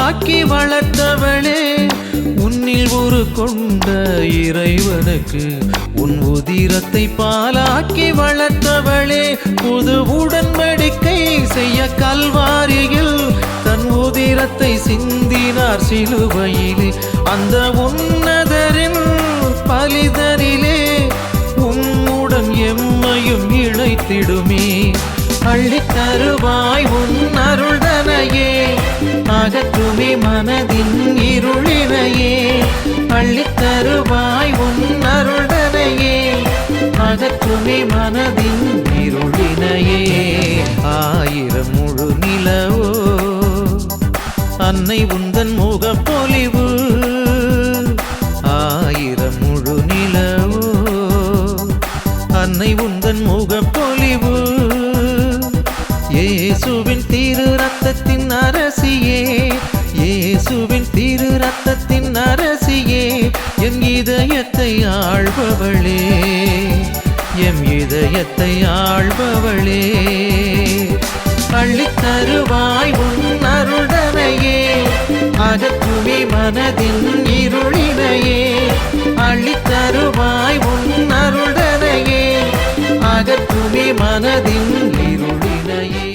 பாலாக்கி வளர்த்தவளே, உன்னில் ஒரு கொண்ட இறைவனுக்கு உன் உதிரத்தை பாலாக்கி வளர்த்தவளே, புது உடன்படிக்கை செய்ய கல்வாரியில் தன் உதிரத்தை சிந்தினார் சிலுவையிலே. அந்த உன்னதரின் பலிதரிலே உம்முடன் எம்மையும் இணைத்திடுமே. அள்ளித் தருவாய் உன் அருள்தனையே, அகற்றுமே மனதின் இருளினையே. அள்ளித் தருவாய் உன் அருள்தனையே, அகற்றுமே மனதின் இருளினையே. ஆயிரம் முழு நிலவோ அன்னை உந்தன் முகப்பொலிவு, ஆயிரம் முழு நிலவோ அன்னை உந்தன் முகப்பொலிவு. இயேசுவின் திரு ரத்தத்தின் அரசியே, இயேசுவின் திரு ரத்தத்தின் அரசியே, என் இதயத்தை ஆள்பவளே, எம் இதயத்தை ஆள்பவளே. அள்ளித் தருவாய் உன் அருள்தனையே, அகற்றுமே மனதின் இருளினையே. அள்ளித் தருவாய் உன் அருள்தனையே, அகற்றுமே மனதின் இருளினையே.